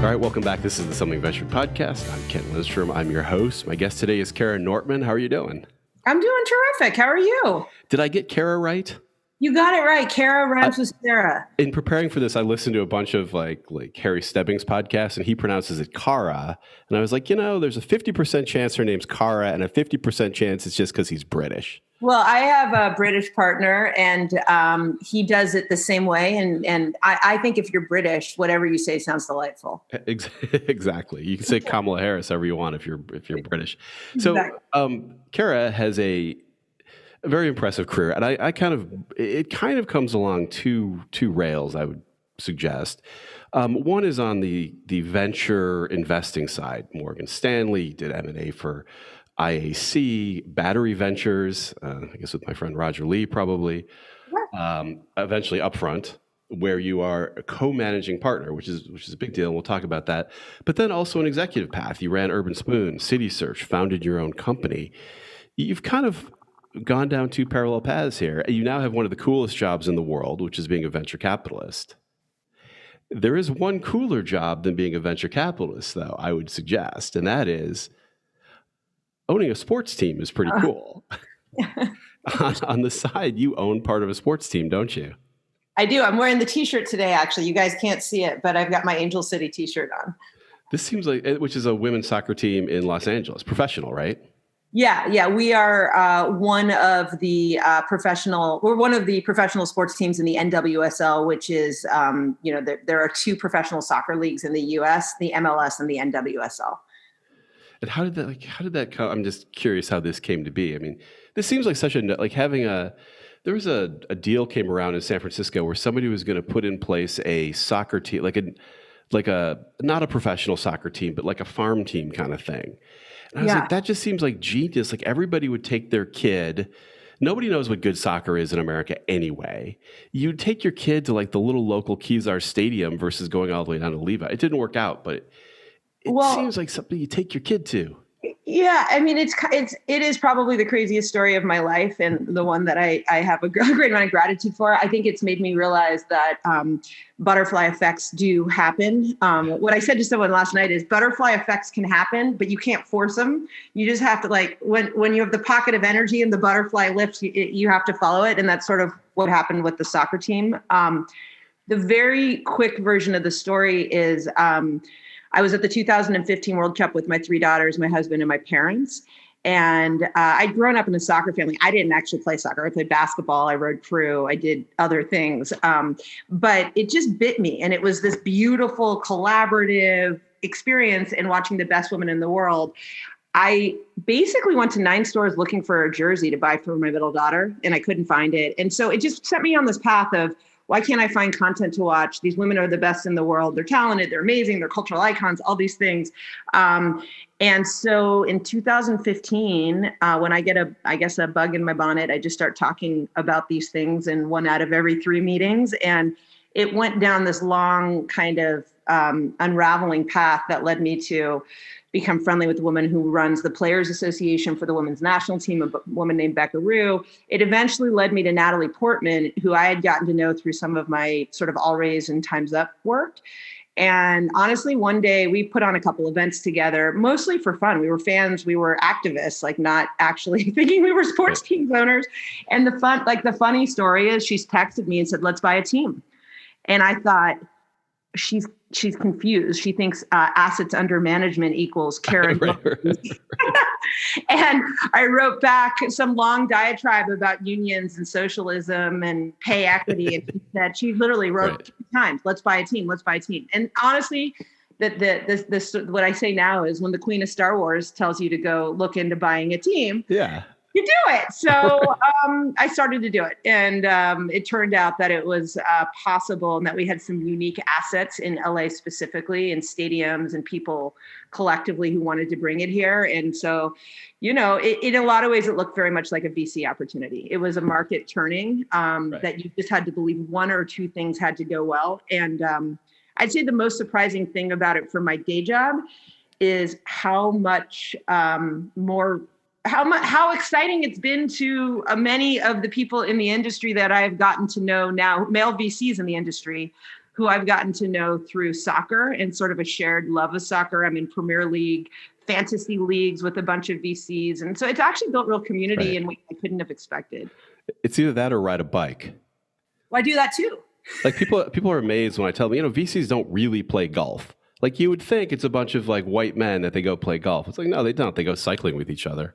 All right, welcome back. This is the Something Venture podcast. I'm Ken Lindstrom. I'm your host. My guest today is Kara Nortman. How are you doing? I'm doing terrific. How are you? Did I get Kara right? You got it right. Kara rhymes with Sarah. In preparing for this, I listened to a bunch of like Harry Stebbings podcasts, and he pronounces it Kara. And I was like, there's a 50% chance her name's Kara, and a 50% chance it's just because he's British. Well, I have a British partner, and he does it the same way. And I think if you're British, whatever you say sounds delightful. Exactly. You can say Kamala Harris however you want if you're British. So Kara has a very impressive career, and it kind of comes along two rails, I would suggest. One is on the venture investing side. Morgan Stanley did M&A for IAC, Battery Ventures, I guess with my friend Roger Lee probably, eventually Upfront, where you are a co-managing partner, which is a big deal, and we'll talk about that. But then also an executive path. You ran Urban Spoon, City Search, founded your own company. You've kind of gone down two parallel paths here. You now have one of the coolest jobs in the world, which is being a venture capitalist. There is one cooler job than being a venture capitalist, though, I would suggest, and that is owning a sports team is pretty cool. On the side, you own part of a sports team, don't you? I do. I'm wearing the t-shirt today, actually. You guys can't see it, but I've got my Angel City t-shirt on. This seems like, which is a women's soccer team in Los Angeles, professional, right? Yeah. We are one of the professional sports teams in the NWSL, which is, there are two professional soccer leagues in the US, the MLS and the NWSL. And how did that come? I'm just curious how this came to be. I mean, this seems like there was a deal came around in San Francisco where somebody was going to put in place a soccer team, like a not a professional soccer team, but like a farm team kind of thing. And I was like, that just seems like genius. Like everybody would take their kid. Nobody knows what good soccer is in America anyway. You'd take your kid to like the little local Kezar Stadium versus going all the way down to Levi. It didn't work out, but it seems like something you take your kid to. Yeah, I mean, it is probably the craziest story of my life, and the one that I have a great amount of gratitude for. I think it's made me realize that butterfly effects do happen. What I said to someone last night is butterfly effects can happen, but you can't force them. You just have to when you have the pocket of energy and the butterfly lifts, you have to follow it, and that's sort of what happened with the soccer team. The very quick version of the story is. I was at the 2015 World Cup with my three daughters, my husband, and my parents. And I'd grown up in a soccer family. I didn't actually play soccer. I played basketball. I rode crew. I did other things. But it just bit me. And it was this beautiful collaborative experience in watching the best women in the world. I basically went to 9 stores looking for a jersey to buy for my middle daughter, and I couldn't find it. And so it just set me on this path of, why can't I find content to watch? These women are the best in the world. They're talented. They're amazing. They're cultural icons, all these things. And so in 2015, when I get a bug in my bonnet, I just start talking about these things in 1 out of every 3 meetings. And it went down this long kind of unraveling path that led me to become friendly with the woman who runs the Players Association for the women's national team, a woman named Becca Rue. It eventually led me to Natalie Portman, who I had gotten to know through some of my sort of All Raise and Time's Up work. And honestly, one day we put on a couple events together, mostly for fun. We were fans, we were activists, like not actually thinking we were sports team owners. And the funny story is she's texted me and said, let's buy a team. And I thought, she's confused. She thinks assets under management equals Karen. Right. And I wrote back some long diatribe about unions and socialism and pay equity. And she literally wrote 2 times, let's buy a team, let's buy a team. And honestly, this what I say now is when the Queen of Star Wars tells you to go look into buying a team. Yeah. You do it. So I started to do it. And it turned out that it was possible and that we had some unique assets in LA specifically, and stadiums and people collectively who wanted to bring it here. And so, in a lot of ways, it looked very much like a VC opportunity. It was a market turning that you just had to believe 1 or 2 things had to go well. And I'd say the most surprising thing about it for my day job is how much how exciting it's been to many of the people in the industry that I've gotten to know now, male VCs in the industry, who I've gotten to know through soccer and sort of a shared love of soccer. I'm in Premier League, fantasy leagues with a bunch of VCs. And so it's actually built real community in ways I couldn't have expected. It's either that or ride a bike. Well, I do that too. Like people are amazed when I tell them, VCs don't really play golf. Like you would think it's a bunch of like white men that they go play golf. It's like, no, they don't. They go cycling with each other.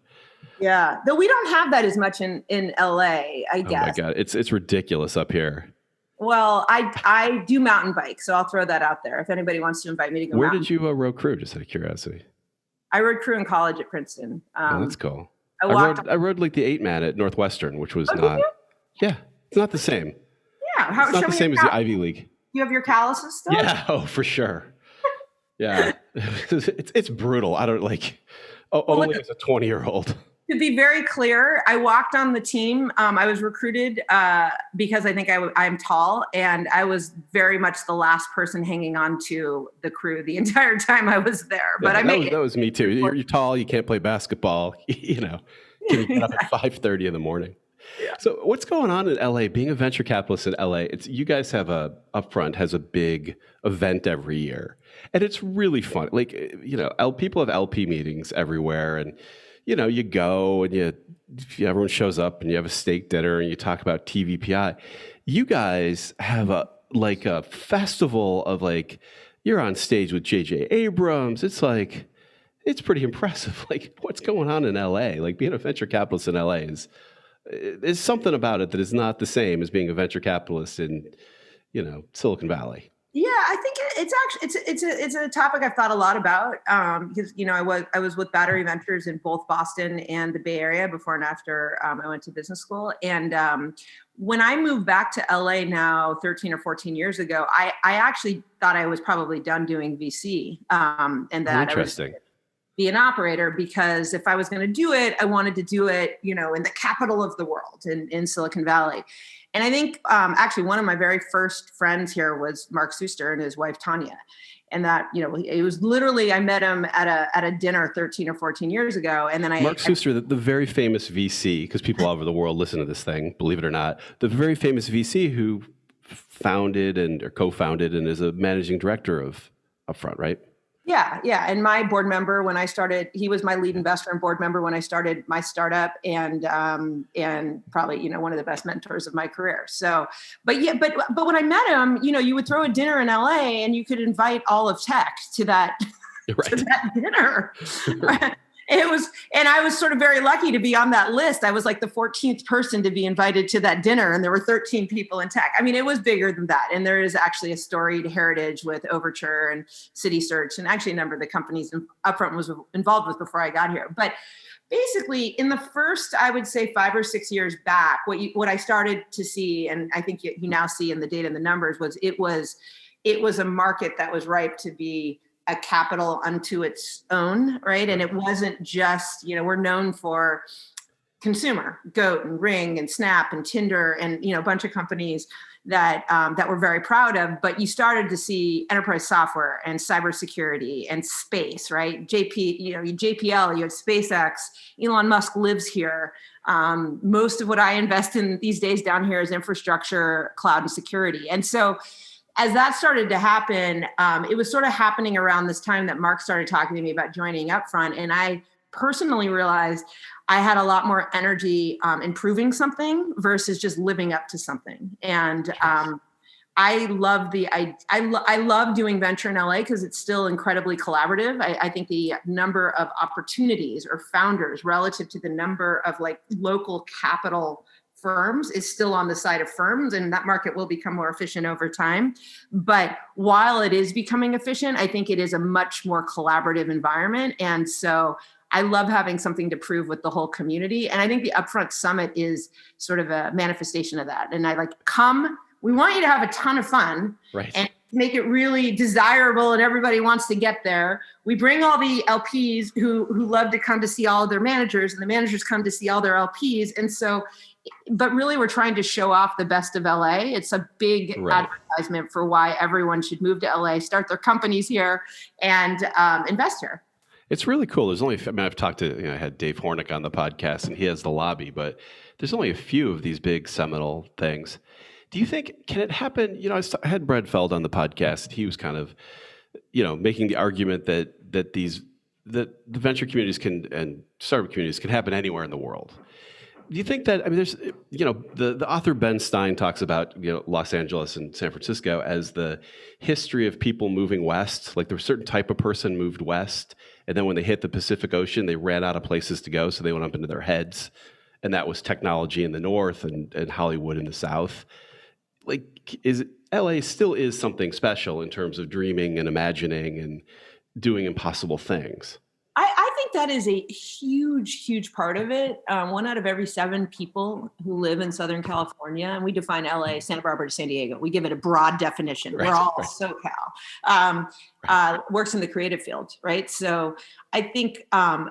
Yeah. Though we don't have that as much in LA, I guess. Oh my God. It's ridiculous up here. Well, I do mountain bike, so I'll throw that out there. If anybody wants to invite me to go. Where did you row crew, just out of curiosity? I rode crew in college at Princeton. Oh, that's cool. I rode like the 8-man at Northwestern, which was not. Yeah, it's not the same. Yeah, it's not the same as the Ivy League. You have your calluses still? Yeah, oh, for sure. Yeah, it's brutal. I don't like. Only as a 20-year-old. To be very clear, I walked on the team. I was recruited because I think I'm tall, and I was very much the last person hanging on to the crew the entire time I was there. But that was me too. You're tall. You can't play basketball. Can you get up at 5:30 in the morning? Yeah. So what's going on in LA? Being a venture capitalist in LA, you guys have Upfront has a big event every year, and it's really fun. Like people have LP meetings everywhere, and you go and everyone shows up and you have a steak dinner and you talk about TVPI. You guys have a festival of you're on stage with J.J. Abrams. It's pretty impressive. Like what's going on in LA? Like being a venture capitalist in LA is something about it that is not the same as being a venture capitalist in, Silicon Valley. Yeah, I think it's actually it's a topic I've thought a lot about because I was with Battery Ventures in both Boston and the Bay Area before and after I went to business school. And when I moved back to LA now 13 or 14 years ago, I actually thought I was probably done doing VC and that Interesting. I was be an operator, because if I was going to do it, I wanted to do it, in the capital of the world in Silicon Valley. And I think actually one of my very first friends here was Mark Suster and his wife, Tanya. And that, it was literally, I met him at a dinner 13 or 14 years ago. And then Mark Suster, the very famous VC, because people all over the world listen to this thing, believe it or not, the very famous VC who founded or co-founded and is a managing director of Upfront, right? Yeah. And my board member, when I started, he was my lead investor and board member when I started my startup, and probably, one of the best mentors of my career. So, but when I met him, you would throw a dinner in LA and you could invite all of tech to that, right. to that dinner. And I was sort of very lucky to be on that list. I was like the 14th person to be invited to that dinner, and there were 13 people in tech. I mean, it was bigger than that. And there is actually a storied heritage with Overture and City Search, and actually a number of the companies Upfront was involved with before I got here. But basically, in the first, I would say 5 or 6 years back, what I started to see, and I think you now see in the data and the numbers, was it was a market that was ripe to be a capital unto its own, right? And it wasn't just, we're known for consumer, Goat and Ring and Snap and Tinder and, a bunch of companies that we're very proud of, but you started to see enterprise software and cybersecurity and space, right? JPL, you have SpaceX, Elon Musk lives here. Most of what I invest in these days down here is infrastructure, cloud, and security. And so as that started to happen, it was sort of happening around this time that Mark started talking to me about joining Upfront. And I personally realized I had a lot more energy improving something versus just living up to something. And I love I love doing venture in LA because it's still incredibly collaborative. I think the number of opportunities or founders relative to the number of local capital firms is still on the side of firms, and that market will become more efficient over time. But while it is becoming efficient, I think it is a much more collaborative environment. And so I love having something to prove with the whole community. And I think the Upfront Summit is sort of a manifestation of that. And we want you to have a ton of fun, right, and make it really desirable and everybody wants to get there. We bring all the LPs who love to come to see all of their managers, and the managers come to see all their LPs. And so, but really we're trying to show off the best of LA. It's a big advertisement for why everyone should move to LA, start their companies here, and invest here. It's really cool. I've talked to, I had Dave Hornick on the podcast, and he has the lobby, but there's only a few of these big seminal things. Do you think, can it happen? I had Brad Feld on the podcast. He was kind of, making the argument that the venture communities and startup communities can happen anywhere in the world. Do you think that, there's, the author Ben Stein talks about, Los Angeles and San Francisco as the history of people moving west. Like, there was a certain type of person moved west, and then when they hit the Pacific Ocean, they ran out of places to go, so they went up into their heads. And that was technology in the north and Hollywood in the south. Like, LA still is something special in terms of dreaming and imagining and doing impossible things. I think that is a huge, huge part of it. 1 out of every 7 people who live in Southern California, and we define LA, Santa Barbara to San Diego. We give it a broad definition. Right, we're all SoCal. Works in the creative field, right? So I think, I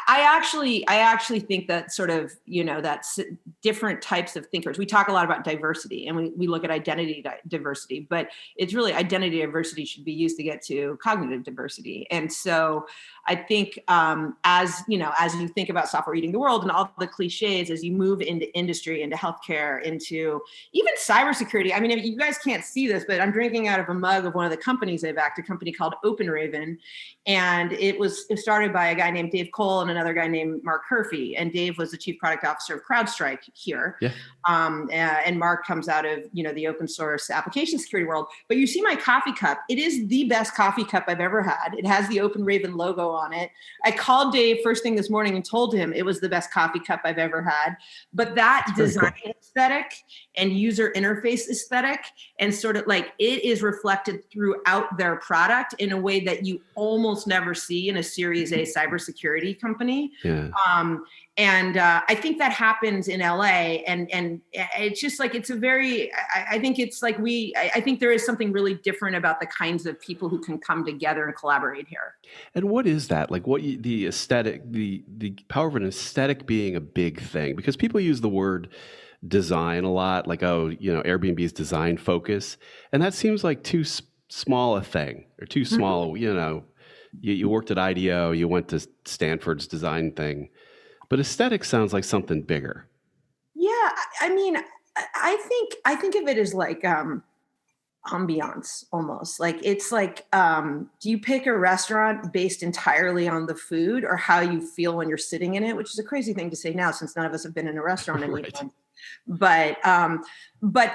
actually think that sort of, that's different types of thinkers. We talk a lot about diversity, and we look at identity diversity, but it's really identity diversity should be used to get to cognitive diversity. And so I think as you think about software eating the world and all the cliches, as you move into industry, into healthcare, into even cybersecurity. I mean, if you guys can't see this, but I'm drinking out of a mug of one of the companies I've backed, a company called OpenRaven. And it was started by a guy named Dave Cole and another guy named Mark Herfey. And Dave was the chief product officer of CrowdStrike here. Yeah. And Mark comes out of, the open source application security world. But you see my coffee cup. It is the best coffee cup I've ever had. It has the OpenRaven logo on it. I called Dave first thing this morning and told him it was the best coffee cup I've ever had. But that design aesthetic and user interface aesthetic and sort of like it is reflected throughout their product in a way that you almost never see in a Series A cybersecurity company. Yeah. And I think that happens in LA, and it's just like, it's a very, I think it's like I think there is something really different about the kinds of people who can come together and collaborate here. And what is that? Like the aesthetic, the power of an aesthetic being a big thing, because people use the word design a lot, like, Airbnb's design focus. And that seems like too small a thing, or too small, you worked at IDEO, you went to Stanford's design thing. But aesthetic sounds like something bigger. Yeah, I mean, I think of it as like ambiance almost. Like it's like, do you pick a restaurant based entirely on the food or how you feel when you're sitting in it? Which is a crazy thing to say now, since none of us have been in a restaurant in right. But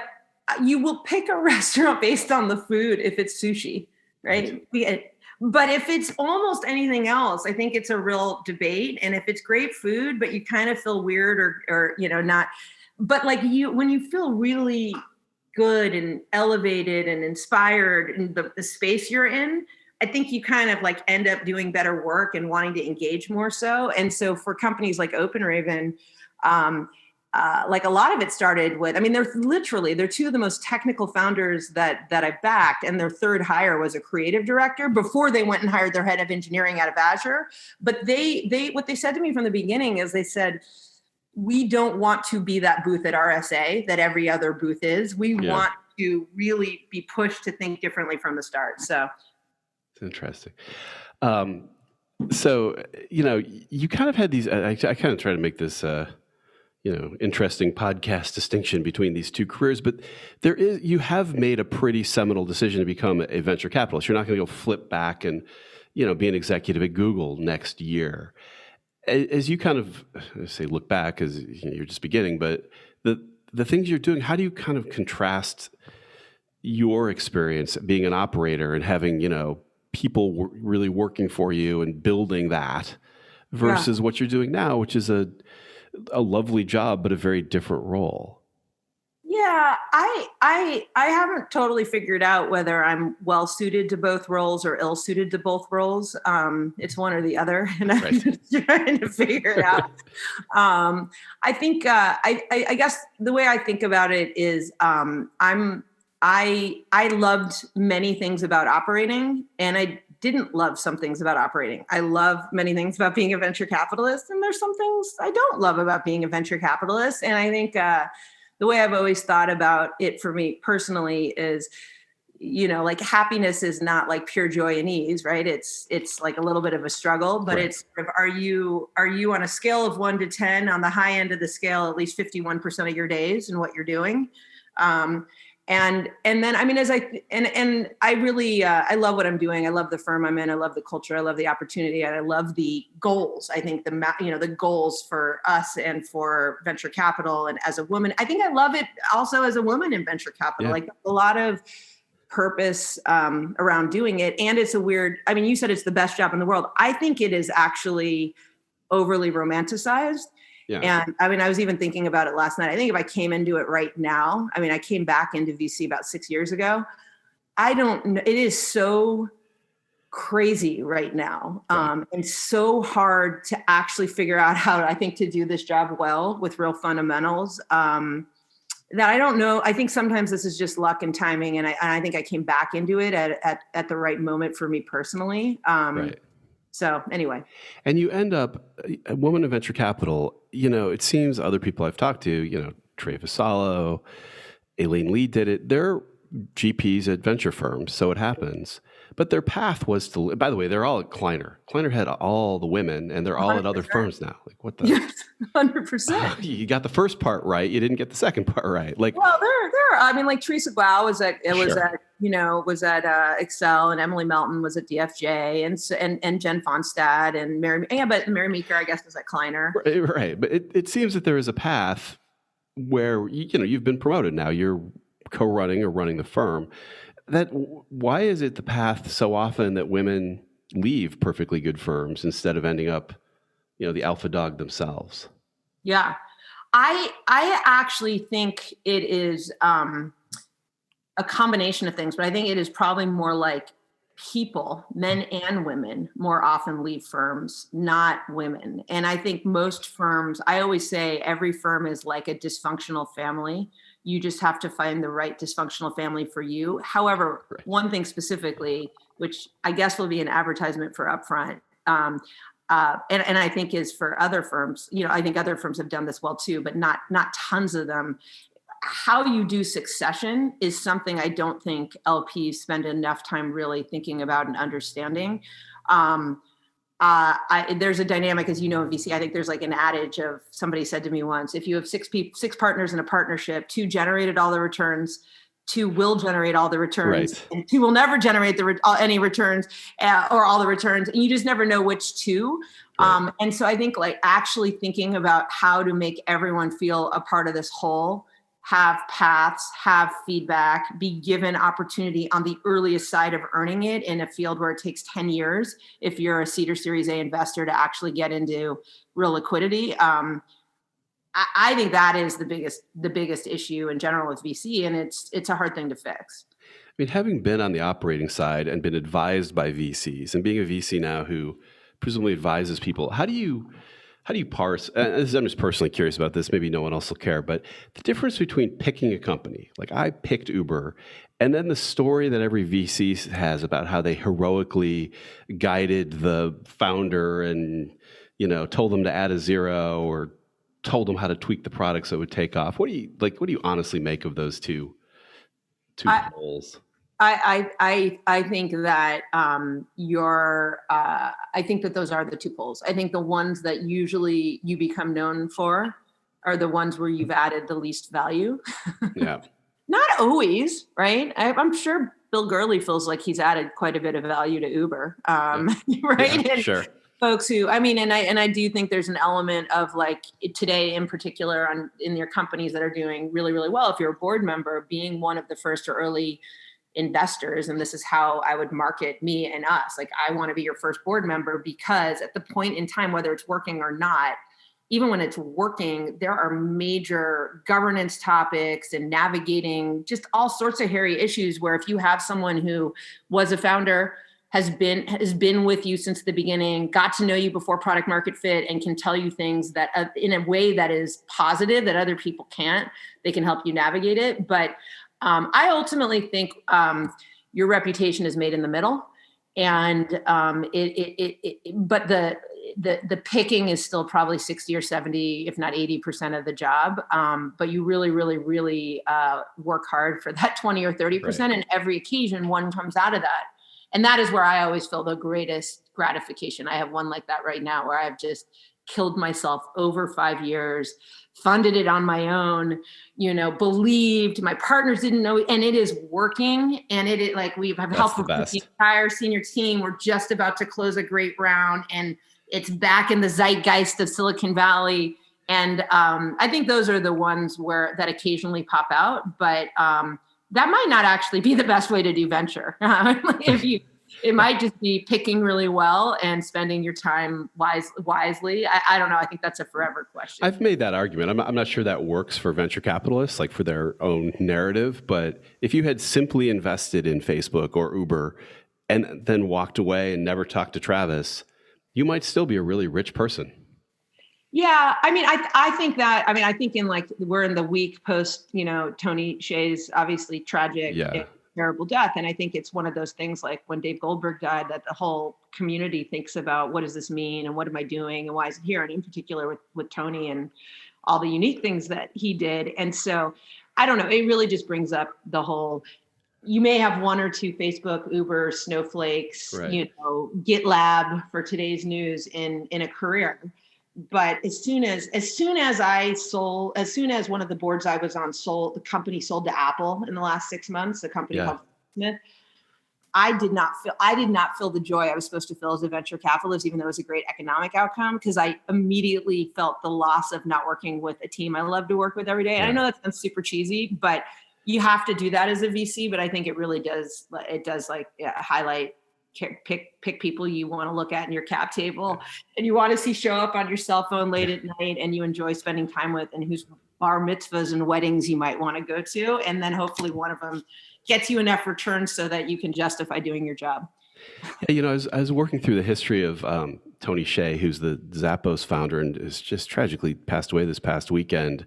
you will pick a restaurant based on the food if it's sushi, right? But if it's almost anything else, I think it's a real debate. And if it's great food, but you kind of feel weird or not, but like when you feel really good and elevated and inspired in the space you're in, I think you kind of like end up doing better work and wanting to engage more so. And so for companies like OpenRaven, like a lot of it started with, they're 2 of the most technical founders that I've backed. And their third hire was a creative director before they went and hired their head of engineering out of Azure. But what they said to me from the beginning is they said, we don't want to be that booth at RSA that every other booth is. We want to really be pushed to think differently from the start. So it's interesting. So, you kind of had these, I kind of try to make this, interesting podcast distinction between these 2 careers, but you have made a pretty seminal decision to become a venture capitalist. You're not going to go flip back and, be an executive at Google next year. As you kind of look back, as you're just beginning, but the things you're doing, how do you kind of contrast your experience being an operator and having, people really working for you and building that versus what you're doing now, which is a lovely job, but a very different role? Yeah, I haven't totally figured out whether I'm well suited to both roles or ill suited to both roles. It's one or the other, and I'm just trying to figure it out. I think I guess the way I think about it is I loved many things about operating, and I didn't love some things about operating. I love many things about being a venture capitalist, and there's some things I don't love about being a venture capitalist. And I think the way I've always thought about it for me personally is, like happiness is not like pure joy and ease, right? It's like a little bit of a struggle, but it's sort of, are you on a scale of 1 to 10 on the high end of the scale, at least 51% of your days and what you're doing? And then, I mean, and I really, I love what I'm doing. I love the firm I'm in. I love the culture. I love the opportunity, and I love the goals. I think the goals for us and for venture capital. And as a woman, I think I love it also as a woman in venture capital, like a lot of purpose around doing it. And it's I mean, you said it's the best job in the world. I think it is actually overly romanticized. Yeah. And I mean, I was even thinking about it last night. I think if I came into it right now, I mean, I came back into VC about 6 years ago. I don't know. It is so crazy right now. And so hard to actually figure out how, I think, to do this job well with real fundamentals. That I don't know. I think sometimes this is just luck and timing. And I think I came back into it at the right moment for me personally. Right. So anyway. And you end up a woman in venture capital, it seems other people I've talked to, Trey Vassallo, Aileen Lee did it. They're GPs at venture firms, so it happens. But their path was to, by the way, they're all at Kleiner. Kleiner had all the women, and they're all 100%. At other firms now. Like, what the? Yes, 100%. You got the first part right. You didn't get the second part right. Like, well, I mean, like Teresa Guo was at Excel, and Emily Melton was at DFJ, and Jen Fonstad and but Mary Meeker, I guess, was at Kleiner. Right. But it seems that there is a path where, you've been promoted now. You're co-running or running the firm. Why is it the path so often that women leave perfectly good firms instead of ending up, the alpha dog themselves? Yeah. I actually think it is a combination of things, but I think it is probably more like people, men and women, more often leave firms, not women. And I think most firms, I always say every firm is like a dysfunctional family. You just have to find the right dysfunctional family for you. However, one thing specifically, which I guess will be an advertisement for Upfront, and I think is for other firms, I think other firms have done this well too, but not tons of them. How you do succession is something I don't think LPs spend enough time really thinking about and understanding. There's a dynamic, as you know, in VC. I think there's like an adage of, somebody said to me once, if you have six partners in a partnership, 2 generated all the returns, 2 will generate all the returns, and 2 will never generate any returns or all the returns. And you just never know which 2. And so I think like actually thinking about how to make everyone feel a part of this whole, have paths, have feedback, be given opportunity on the earliest side of earning it in a field where it takes 10 years if you're a seed or Series A investor to actually get into real liquidity. I think that is the biggest issue in general with VC, and it's a hard thing to fix. I mean, having been on the operating side and been advised by VCs, and being a VC now who presumably advises people, how do you parse, I'm just personally curious about this, maybe no one else will care, but the difference between picking a company, like I picked Uber, and then the story that every VC has about how they heroically guided the founder and, told them to add a zero or told them how to tweak the product so it would take off. What do you honestly make of those two polls? I think that I think that those are the 2 polls. I think the ones that usually you become known for are the ones where you've added the least value. Yeah. Not always, right? I'm sure Bill Gurley feels like he's added quite a bit of value to Uber, right? Yeah, and sure. Folks who, I mean, and I do think there's an element of like today in particular in your companies that are doing really, really well. If you're a board member, being one of the first or early investors, and this is how I would market me and us. Like, I want to be your first board member, because at the point in time, whether it's working or not, even when it's working, there are major governance topics and navigating just all sorts of hairy issues where if you have someone who was a founder, has been with you since the beginning, got to know you before product market fit, and can tell you things that in a way that is positive that other people can't, they can help you navigate it. But I ultimately think your reputation is made in the middle, and but the picking is still probably 60 or 70, if not 80% of the job. But you really, really, really work hard for that 20 or 30%. Right. And every occasion one comes out of that. And that is where I always feel the greatest gratification. I have one like that right now, where I've just killed myself over 5 years, funded it on my own, believed my partners didn't know, and it is working. And it like we have helped with the entire senior team. We're just about to close a great round, and it's back in the zeitgeist of Silicon Valley. And I think those are the ones that occasionally pop out, but that might not actually be the best way to do venture. It might just be picking really well and spending your time wisely. I don't know. I think that's a forever question. I've made that argument. I'm not sure that works for venture capitalists, like for their own narrative. But if you had simply invested in Facebook or Uber and then walked away and never talked to Travis, you might still be a really rich person. Yeah, I mean, I think that. I mean, I think we're in the week post, Tony Hsieh's obviously tragic, terrible death, and I think it's one of those things like when Dave Goldberg died, that the whole community thinks about what does this mean and what am I doing and why is it here, and in particular with Tony and all the unique things that he did. And so, I don't know. It really just brings up the whole. You may have one or two Facebook, Uber, snowflakes, right. GitLab for today's news in a career. But as soon as one of the boards I was on the company sold to Apple in the last 6 months, the company called Smith, I did not feel the joy I was supposed to feel as a venture capitalist, even though it was a great economic outcome, because I immediately felt the loss of not working with a team I love to work with every day. And I know that sounds super cheesy, but you have to do that as a VC. But I think it really does. It does highlight. Pick people you want to look at in your cap table and you want to see show up on your cell phone late at night and you enjoy spending time with, and whose bar mitzvahs and weddings you might want to go to. And then hopefully one of them gets you enough returns so that you can justify doing your job. Yeah, I was working through the history of Tony Hsieh, who's the Zappos founder and is just tragically passed away this past weekend,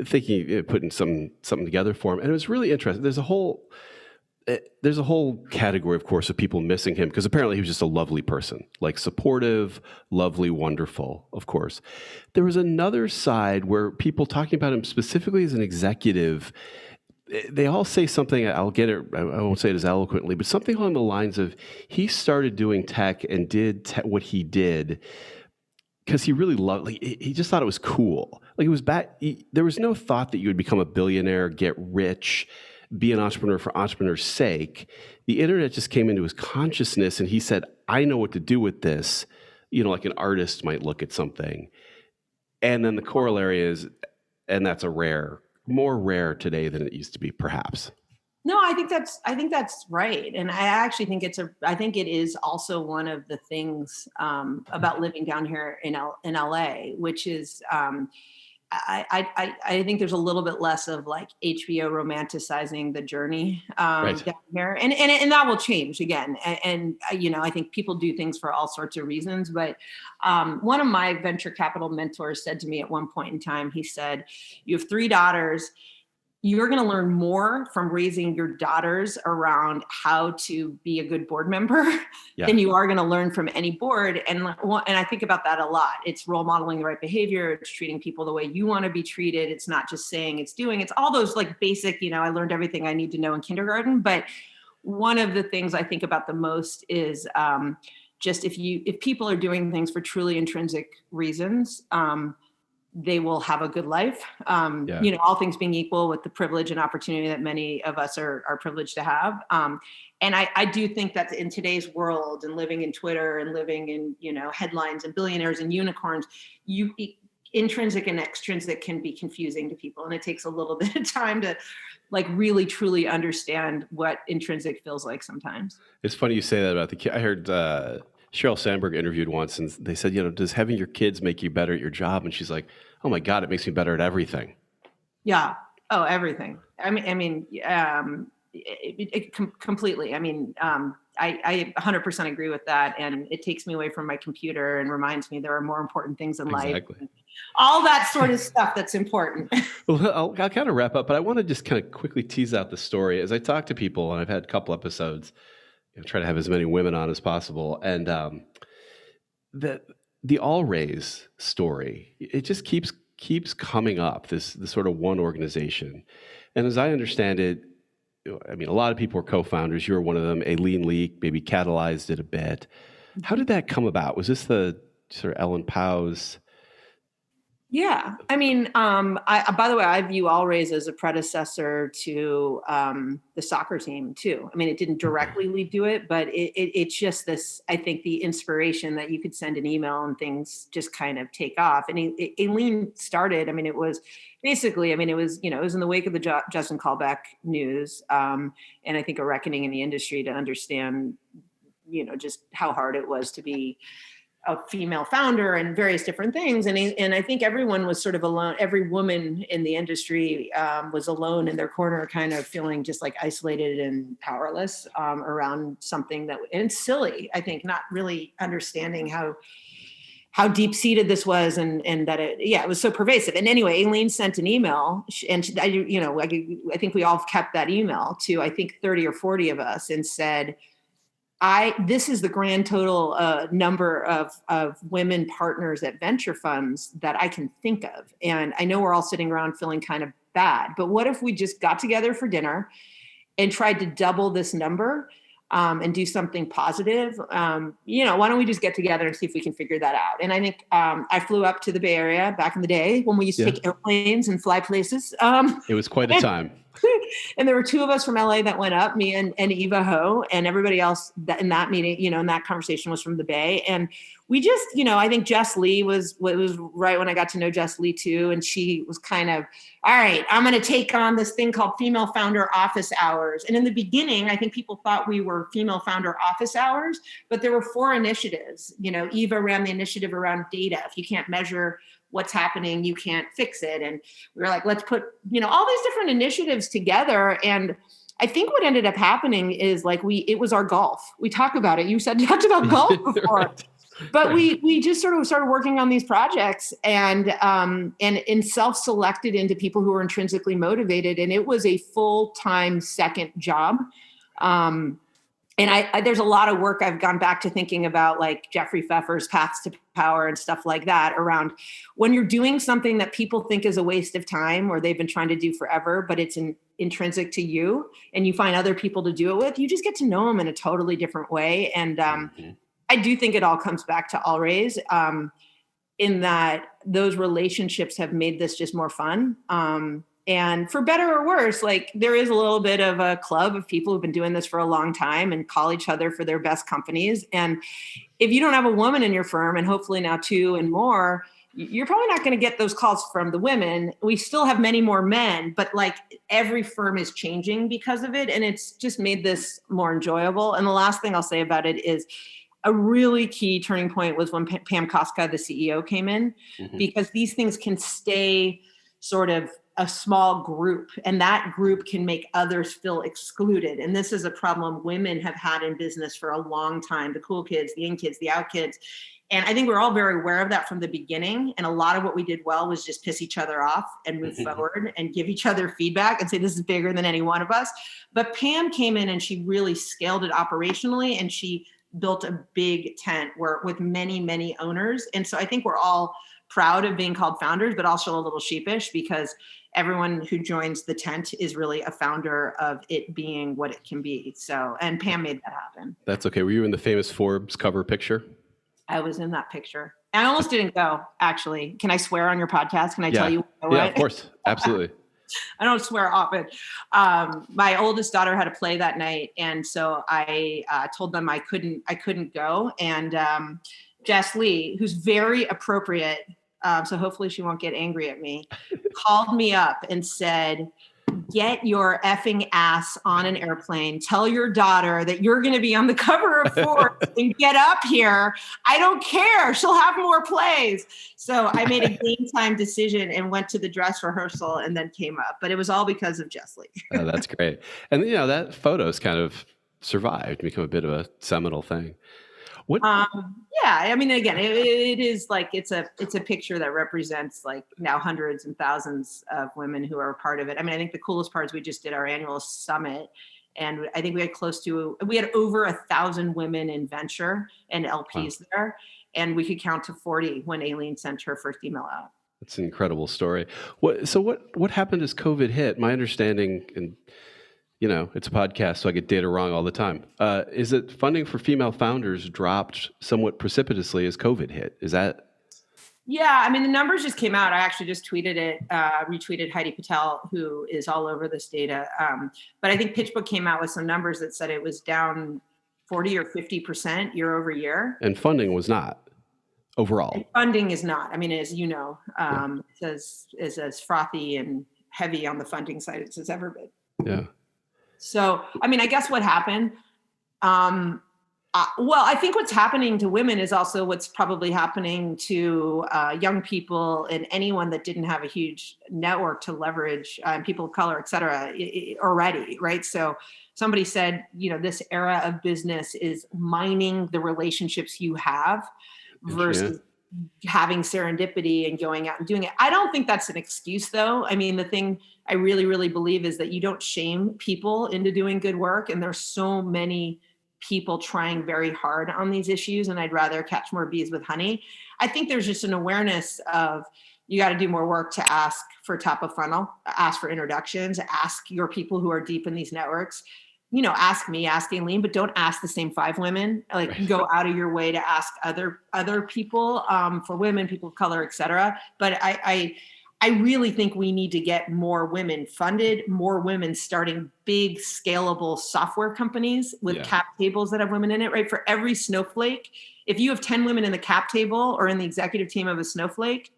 thinking, putting something together for him. And it was really interesting. There's a whole category, of course, of people missing him because apparently he was just a lovely person, like supportive, lovely, wonderful, of course. There was another side where people talking about him specifically as an executive, they all say something, I won't say it as eloquently, but something along the lines of he started doing tech and did what he did because he really loved, he just thought it was cool. Like it was bad. There was no thought that you would become a billionaire, get rich, be an entrepreneur for entrepreneur's sake. The internet just came into his consciousness and he said, I know what to do with this, like an artist might look at something. And then the corollary is, and that's more rare today than it used to be, perhaps. No, I think that's right. And I actually think I think it is also one of the things about living down here in LA, which is, I think there's a little bit less of like HBO romanticizing the journey down here, and that will change again. And I think people do things for all sorts of reasons. But one of my venture capital mentors said to me at one point in time, he said, "You have 3 daughters. You're going to learn more from raising your daughters around how to be a good board member than you are going to learn from any board." And I think about that a lot. It's role modeling the right behavior. It's treating people the way you want to be treated. It's not just saying, it's doing. It's all those like basic, I learned everything I need to know in kindergarten. But one of the things I think about the most is just if people are doing things for truly intrinsic reasons, they will have a good life. All things being equal, with the privilege and opportunity that many of us are privileged to have. And I do think that in today's world and living in Twitter and living in, headlines and billionaires and unicorns, intrinsic and extrinsic can be confusing to people. And it takes a little bit of time to like really, truly understand what intrinsic feels like sometimes. It's funny you say that about the kid. I heard Sheryl Sandberg interviewed once and they said, does having your kids make you better at your job? And she's like, oh my God, it makes me better at everything. Yeah. Oh, everything. Completely. I 100% agree with that. And it takes me away from my computer and reminds me there are more important things in life. All that sort of stuff that's important. Well, I'll kind of wrap up, but I want to just kind of quickly tease out the story. As I talk to people, and I've had a couple episodes, try to have as many women on as possible. And the All Raise story, it just keeps coming up, this sort of one organization. And as I understand it, a lot of people are co-founders. You're one of them. Aileen Leak maybe catalyzed it a bit. How did that come about? Was this the sort of Ellen Powell's. Yeah. I mean, by the way, I view All Raise as a predecessor to the soccer team too. I mean, it didn't directly lead to it, but it's just this, I think, the inspiration that you could send an email and things just kind of take off. And Aileen started, I mean, it was basically, I mean, it was, you know, it was in the wake of the Justin Callback news. And I think a reckoning in the industry to understand, you know, just how hard it was to be a female founder and various different things. And I think everyone was sort of alone. Every woman in the industry was alone in their corner, kind of feeling just like isolated and powerless around something that, and it's silly, I think, not really understanding how deep seated this was and that it was so pervasive. And anyway, Aileen sent an email and I think we all kept that email to, I think 30 or 40 of us, and said, this is the grand total number of women partners at venture funds that I can think of. And I know we're all sitting around feeling kind of bad, but what if we just got together for dinner and tried to double this number and do something positive? Why don't we just get together and see if we can figure that out? And I think I flew up to the Bay Area back in the day when we used to take airplanes and fly places. It was quite a time. And there were two of us from LA that went up, me and Eva Ho, and everybody else in that meeting, in that conversation was from the Bay. And we just, I think Jess Lee was right when I got to know Jess Lee too. And she was kind of, all right, I'm going to take on this thing called Female Founder Office Hours. And in the beginning, I think people thought we were Female Founder Office Hours, but there were 4 initiatives. Eva ran the initiative around data. If you can't measure what's happening, you can't fix it. And we were like, let's put, all these different initiatives together. And I think what ended up happening is it was our golf. We talked about it. You talked about golf before, right. But we just sort of started working on these projects and self-selected into people who were intrinsically motivated. And it was a full-time second job. And there's a lot of work I've gone back to thinking about, like Jeffrey Pfeffer's Paths to Power and stuff like that, around when you're doing something that people think is a waste of time or they've been trying to do forever, but it's intrinsic to you and you find other people to do it with, you just get to know them in a totally different way. And I do think it all comes back to All Raise in that those relationships have made this just more fun. And for better or worse, there is a little bit of a club of people who've been doing this for a long time and call each other for their best companies. And if you don't have a woman in your firm, and hopefully now 2 and more, you're probably not going to get those calls from the women. We still have many more men, but every firm is changing because of it. And it's just made this more enjoyable. And the last thing I'll say about it is a really key turning point was when Pam Koska, the CEO, came in, because these things can stay sort of a small group, and that group can make others feel excluded. And this is a problem women have had in business for a long time, the cool kids, the in kids, the out kids. And I think we're all very aware of that from the beginning. And a lot of what we did well was just piss each other off and move forward and give each other feedback and say, this is bigger than any one of us. But Pam came in and she really scaled it operationally, and she built a big tent with many, many owners. And so I think we're all proud of being called founders, but also a little sheepish because everyone who joins the tent is really a founder of it being what it can be. So, and Pam made that happen. That's okay. Were you in the famous Forbes cover picture? I was in that picture. I almost didn't go, actually. Can I swear on your podcast? Can I tell you? Yeah, of course. Absolutely. I don't swear often. My oldest daughter had a play that night. And so I told them I couldn't go. And Jess Lee, who's very appropriate, so hopefully she won't get angry at me, called me up and said, get your effing ass on an airplane. Tell your daughter that you're going to be on the cover of Forbes and get up here. I don't care. She'll have more plays. So I made a game time decision and went to the dress rehearsal and then came up. But it was all because of Jess Lee. Oh, that's great. And, that photo's kind of survived, become a bit of a seminal thing. What? Yeah, I mean, again, it is it's a picture that represents now hundreds and thousands of women who are a part of it. I mean, I think the coolest part is we just did our annual summit, and I think we had over 1,000 women in venture and LPs there, and we could count to 40 when Aileen sent her first email out. It's an incredible story. What happened as COVID hit? My understanding, and it's a podcast, so I get data wrong all the time. Is it funding for female founders dropped somewhat precipitously as COVID hit? Is that? Yeah, I mean, the numbers just came out. I actually just tweeted it, retweeted Heidi Patel, who is all over this data. But I think PitchBook came out with some numbers that said it was down 40 or 50% year over year. And funding was not overall. And funding is not. I mean, as you know, it's as frothy and heavy on the funding side as it's ever been. Yeah. So, I mean, I guess what happened, well, I think what's happening to women is also what's probably happening to young people and anyone that didn't have a huge network to leverage, people of color, et cetera, already, right? So somebody said, this era of business is mining the relationships you have versus having serendipity and going out and doing it. I don't think that's an excuse, though. I mean, the thing I really, really believe is that you don't shame people into doing good work. And there's so many people trying very hard on these issues, and I'd rather catch more bees with honey. I think there's just an awareness of you got to do more work to ask for top of funnel, ask for introductions, ask your people who are deep in these networks. Ask me, ask Aileen, but don't ask the same 5 women. Go out of your way to ask other people, for women, people of color, et cetera. But I really think we need to get more women funded, more women starting big scalable software companies with cap tables that have women in it, right? For every snowflake, if you have 10 women in the cap table or in the executive team of a snowflake,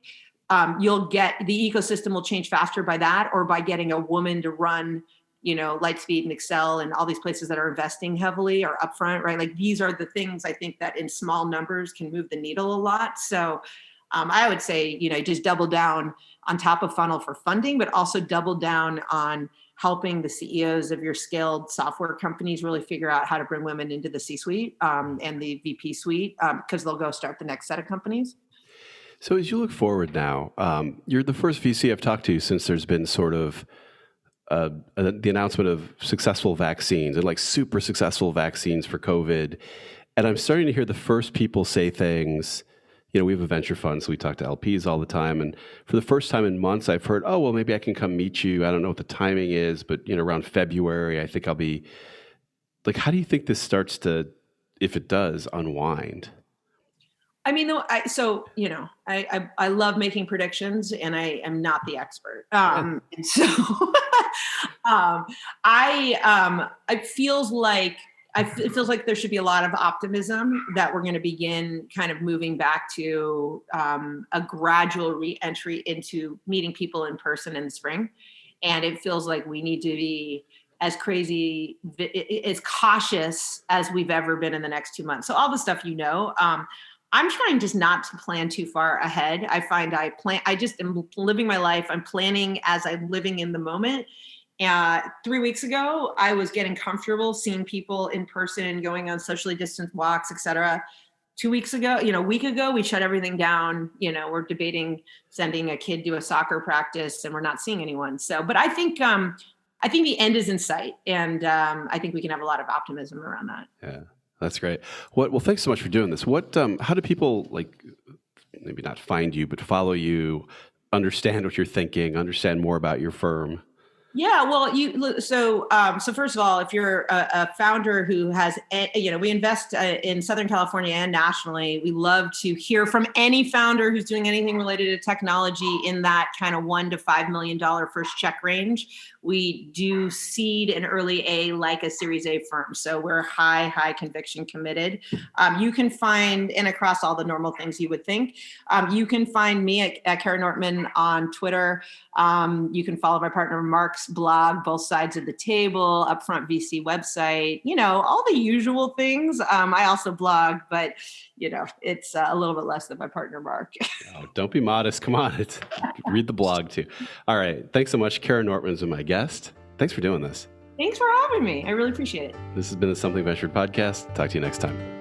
you'll get the ecosystem will change faster by that, or by getting a woman to run, Lightspeed and Excel and all these places that are investing heavily or Upfront, right? Like these are the things I think that in small numbers can move the needle a lot. So I would say, just double down on top of funnel for funding, but also double down on helping the CEOs of your scaled software companies really figure out how to bring women into the C-suite and the VP suite, because they'll go start the next set of companies. So as you look forward now, you're the first VC I've talked to since there's been sort of the announcement of successful vaccines and like super successful vaccines for COVID. And I'm starting to hear the first people say things. We have a venture fund, so we talk to LPs all the time. And for the first time in months, I've heard, oh, well, maybe I can come meet you. I don't know what the timing is, but, around February, I think I'll be like, how do you think this starts to, if it does, unwind? I mean, I love making predictions, and I am not the expert. And so it feels like there should be a lot of optimism that we're going to begin kind of moving back to a gradual re-entry into meeting people in person in the spring. And it feels like we need to be as cautious as we've ever been in the next 2 months. So all the stuff, I'm trying just not to plan too far ahead. I find I just am living my life. I'm planning as I'm living in the moment. 3 weeks ago, I was getting comfortable seeing people in person, going on socially distanced walks, et cetera. 2 weeks ago, a week ago, we shut everything down. We're debating sending a kid to a soccer practice, and we're not seeing anyone. So, but I think the end is in sight, and I think we can have a lot of optimism around that. Yeah, that's great. Well, thanks so much for doing this. How do people maybe not find you, but follow you, understand what you're thinking, understand more about your firm? Yeah, well, so first of all, if you're a founder who has, we invest in Southern California and nationally. We love to hear from any founder who's doing anything related to technology in that kind of $1 to $5 million first check range. We do seed and early A like a Series A firm. So we're high conviction committed. You can find, and across all the normal things you would think, you can find me at Kara Nortman on Twitter. You can follow my partner Mark's blog, Both Sides of the Table, Upfront VC website, all the usual things. I also blog, but it's a little bit less than my partner Mark. Oh, don't be modest. Come on. Read the blog too. All right. Thanks so much. Kara Nortman's my guest. Thanks for doing this. Thanks for having me. I really appreciate it. This has been the Something Ventured podcast. Talk to you next time.